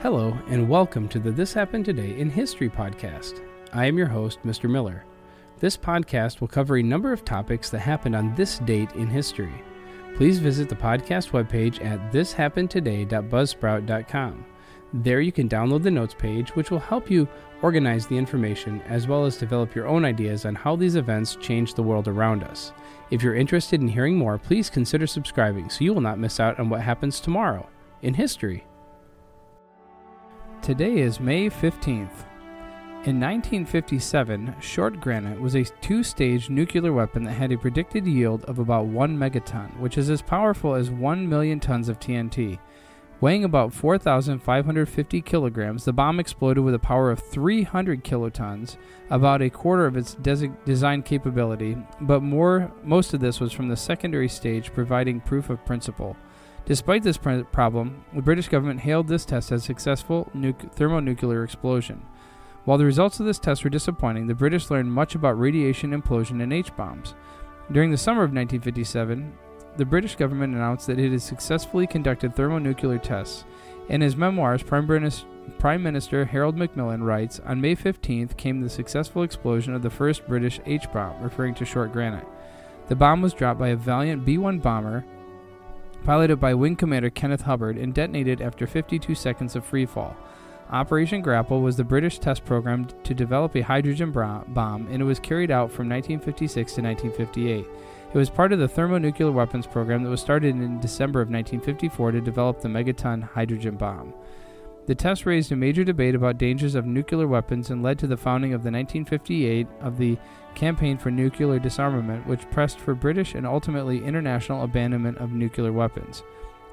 Hello, and welcome to the This Happened Today in History podcast. I am your host, Mr. Miller. This podcast will cover a number of topics that happened on this date in history. Please visit the podcast webpage at thishappenedtoday.buzzsprout.com. There you can download the notes page, which will help you organize the information as well as develop your own ideas on how these events change the world around us. If you're interested in hearing more, please consider subscribing so you will not miss out on what happens tomorrow in history. Today is May 15th. In 1957, short granite was a two-stage nuclear weapon that had a predicted yield of about 1 megaton, which is as powerful as 1 million tons of TNT. Weighing about 4,550 kilograms, the bomb exploded with a power of 300 kilotons, about a quarter of its design capability, but most of this was from the secondary stage, providing proof of principle. Despite this problem, the British government hailed this test as a successful thermonuclear explosion. While the results of this test were disappointing, the British learned much about radiation implosion and H-bombs. During the summer of 1957, the British government announced that it had successfully conducted thermonuclear tests. In his memoirs, Prime Minister Harold Macmillan writes, "On May 15th came the successful explosion of the first British H-bomb," referring to short granite. The bomb was dropped by a Valiant B-1 bomber piloted by Wing Commander Kenneth Hubbard and detonated after 52 seconds of freefall. Operation Grapple was the British test program to develop a hydrogen bomb, and it was carried out from 1956 to 1958. It was part of the thermonuclear weapons program that was started in December of 1954 to develop the megaton hydrogen bomb. The test raised a major debate about dangers of nuclear weapons and led to the founding of the 1958 of the Campaign for Nuclear Disarmament, which pressed for British and ultimately international abandonment of nuclear weapons.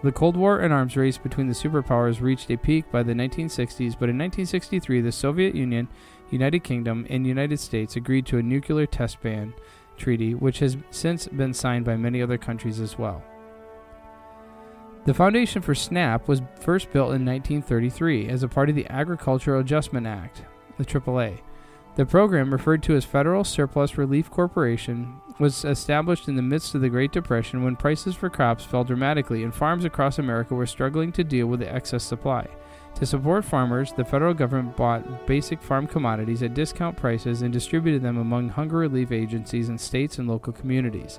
The Cold War and arms race between the superpowers reached a peak by the 1960s, but in 1963 the Soviet Union, United Kingdom, and United States agreed to a nuclear test ban treaty, which has since been signed by many other countries as well. The foundation for SNAP was first built in 1933 as a part of the Agricultural Adjustment Act, the AAA. The program, referred to as Federal Surplus Relief Corporation, was established in the midst of the Great Depression when prices for crops fell dramatically and farms across America were struggling to deal with the excess supply. To support farmers, the federal government bought basic farm commodities at discount prices and distributed them among hunger relief agencies in states and local communities.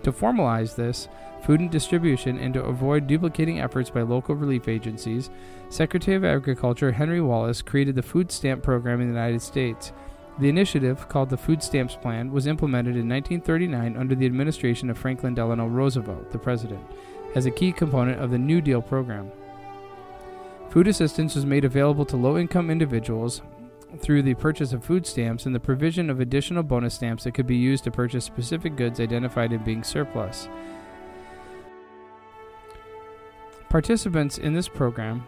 To formalize this food and distribution and to avoid duplicating efforts by local relief agencies, Secretary of Agriculture Henry Wallace created the food stamp program in the United States. The initiative, called the Food Stamps Plan, was implemented in 1939 under the administration of Franklin Delano Roosevelt, the president, as a key component of the New Deal program. Food assistance was made available to low-income individuals through the purchase of food stamps and the provision of additional bonus stamps that could be used to purchase specific goods identified as being surplus. Participants in this program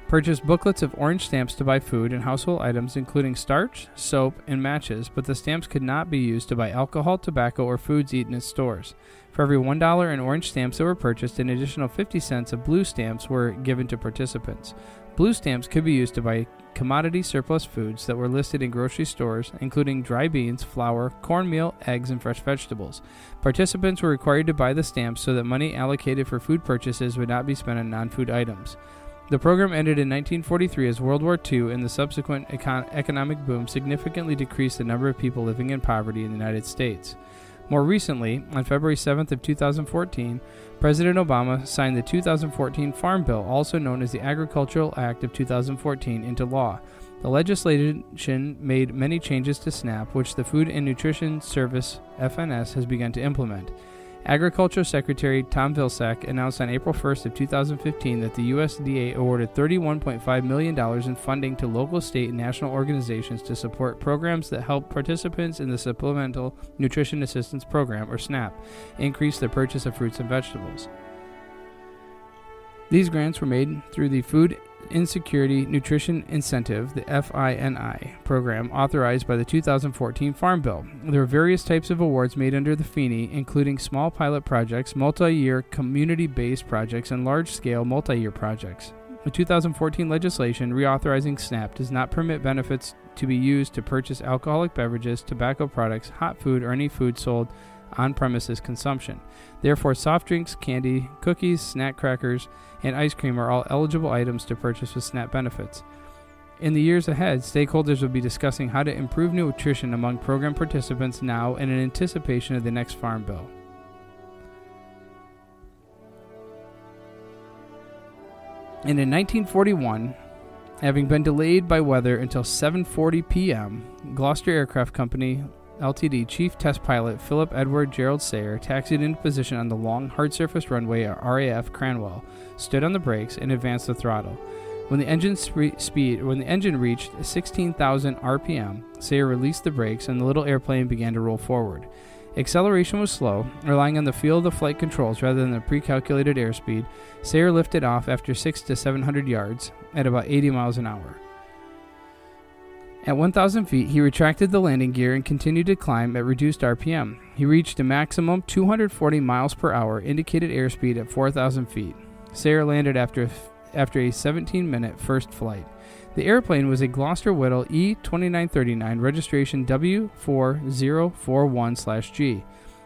purchased booklets of orange stamps to buy food and household items including starch, soap, and matches, but the stamps could not be used to buy alcohol, tobacco, or foods eaten at stores. For every $1 in orange stamps that were purchased, an additional 50 cents of blue stamps were given to participants. Blue stamps could be used to buy commodity surplus foods that were listed in grocery stores, including dry beans, flour, cornmeal, eggs, and fresh vegetables. Participants were required to buy the stamps so that money allocated for food purchases would not be spent on non-food items. The program ended in 1943 as World War II and the subsequent economic boom significantly decreased the number of people living in poverty in the United States. More recently, on February 7th of 2014, President Obama signed the 2014 Farm Bill, also known as the Agricultural Act of 2014, into law. The legislation made many changes to SNAP, which the Food and Nutrition Service, FNS, has begun to implement. Agriculture Secretary Tom Vilsack announced on April 1st of 2015 that the U.S.A. awarded $31.5 million in funding to local, state, and national organizations to support programs that help participants in the Supplemental Nutrition Assistance Program, or SNAP, increase their purchase of fruits and vegetables. These grants were made through the Food Insecurity Nutrition Incentive, the FINI, program authorized by the 2014 Farm Bill. There are various types of awards made under the FINI, including small pilot projects, multi-year community-based projects, and large-scale multi-year projects. The 2014 legislation reauthorizing SNAP does not permit benefits to be used to purchase alcoholic beverages, tobacco products, hot food, or any food sold on-premises consumption. Therefore, soft drinks, candy, cookies, snack crackers, and ice cream are all eligible items to purchase with SNAP benefits. In the years ahead, stakeholders will be discussing how to improve nutrition among program participants now and in anticipation of the next Farm Bill. And in 1941, having been delayed by weather until 7:40 p.m., Gloucester Aircraft Company Ltd. Chief Test Pilot Philip Edward Gerald Sayer taxied into position on the long, hard-surface runway at RAF Cranwell, stood on the brakes, and advanced the throttle. When the engine reached 16,000 RPM, Sayer released the brakes, and the little airplane began to roll forward. Acceleration was slow, relying on the feel of the flight controls rather than the pre-calculated airspeed. Sayer lifted off after 600 to 700 yards at about 80 miles an hour. At 1,000 feet, he retracted the landing gear and continued to climb at reduced RPM. He reached a maximum 240 miles per hour indicated airspeed at 4,000 feet. Sayer landed after a 17-minute first flight. The airplane was a Gloster-Whittle E 2939, registration W4041/G,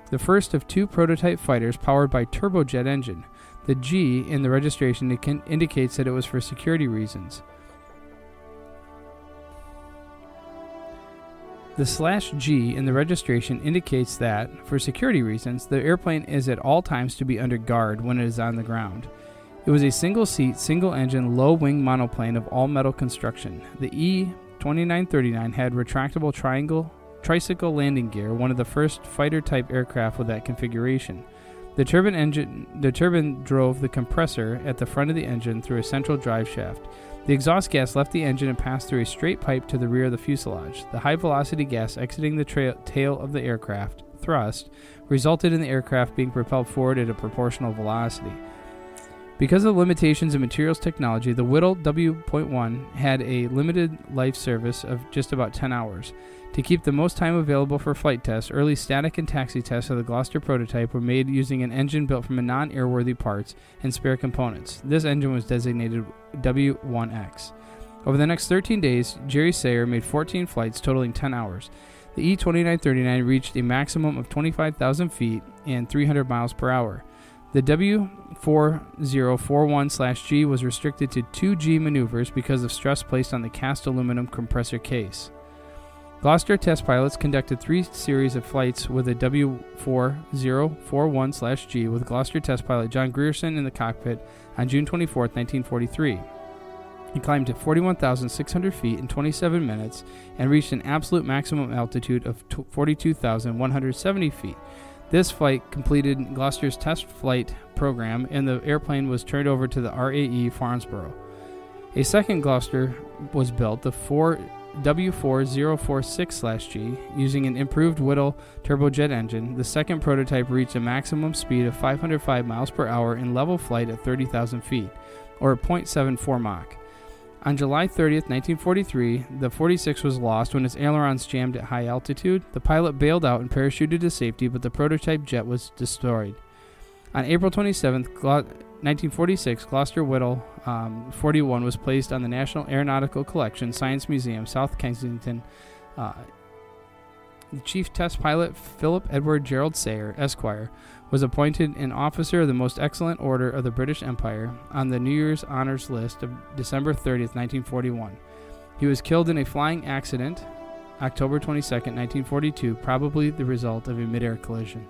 the first of two prototype fighters powered by turbojet engine. The G in the registration indicates that it was for security reasons. The /G in the registration indicates that, for security reasons, the airplane is at all times to be under guard when it is on the ground. It was a single-seat, single-engine, low-wing monoplane of all-metal construction. The E-2939 had retractable tricycle landing gear, one of the first fighter-type aircraft with that configuration. The turbine drove the compressor at the front of the engine through a central drive shaft. The exhaust gas left the engine and passed through a straight pipe to the rear of the fuselage. The high-velocity gas exiting the tail of the aircraft, thrust, resulted in the aircraft being propelled forward at a proportional velocity. Because of the limitations of materials technology, the Whittle W.1 had a limited life service of just about 10 hours. To keep the most time available for flight tests, early static and taxi tests of the Gloucester prototype were made using an engine built from non-airworthy parts and spare components. This engine was designated W1X. Over the next 13 days, Jerry Sayer made 14 flights totaling 10 hours. The E-2939 reached a maximum of 25,000 feet and 300 miles per hour. The W4041/G was restricted to 2G maneuvers because of stress placed on the cast aluminum compressor case. Gloucester test pilots conducted 3 series of flights with a W4041/G with Gloucester test pilot John Grierson in the cockpit on June 24, 1943. He climbed to 41,600 feet in 27 minutes and reached an absolute maximum altitude of 42,170 feet. This flight completed Gloucester's test flight program, and the airplane was turned over to the RAE Farnborough. A second Gloucester was built, the W4046/G, using an improved Whittle turbojet engine. The second prototype reached a maximum speed of 505 miles per hour in level flight at 30,000 feet, or 0.74 Mach. On July 30th, 1943, the 46 was lost when its ailerons jammed at high altitude. The pilot bailed out and parachuted to safety, but the prototype jet was destroyed. On April 27th, 1946, Gloster-Whittle 41 was placed on the National Aeronautical Collection, Science Museum, South Kensington. The chief test pilot, Philip Edward Gerald Sayer, Esquire, was appointed an Officer of the Most Excellent Order of the British Empire on the New Year's Honours List of December 30th, 1941. He was killed in a flying accident, October 22nd, 1942, probably the result of a mid-air collision.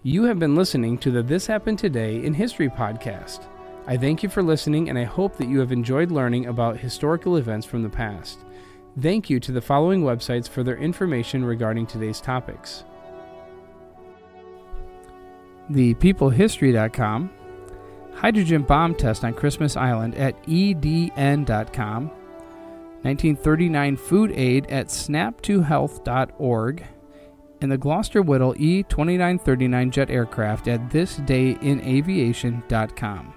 You have been listening to the This Happened Today in History podcast. I thank you for listening, and I hope that you have enjoyed learning about historical events from the past. Thank you to the following websites for their information regarding today's topics: ThePeopleHistory.com, Hydrogen Bomb Test on Christmas Island at EDN.com, 1939 Food Aid at snap2health.org, and the Gloster-Whittle E-2939 jet aircraft at thisdayinaviation.com.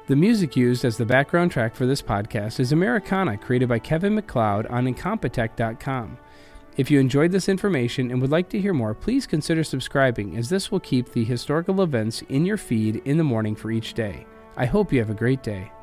The music used as the background track for this podcast is Americana, created by Kevin MacLeod on Incompetech.com. If you enjoyed this information and would like to hear more, please consider subscribing, as this will keep the historical events in your feed in the morning for each day. I hope you have a great day.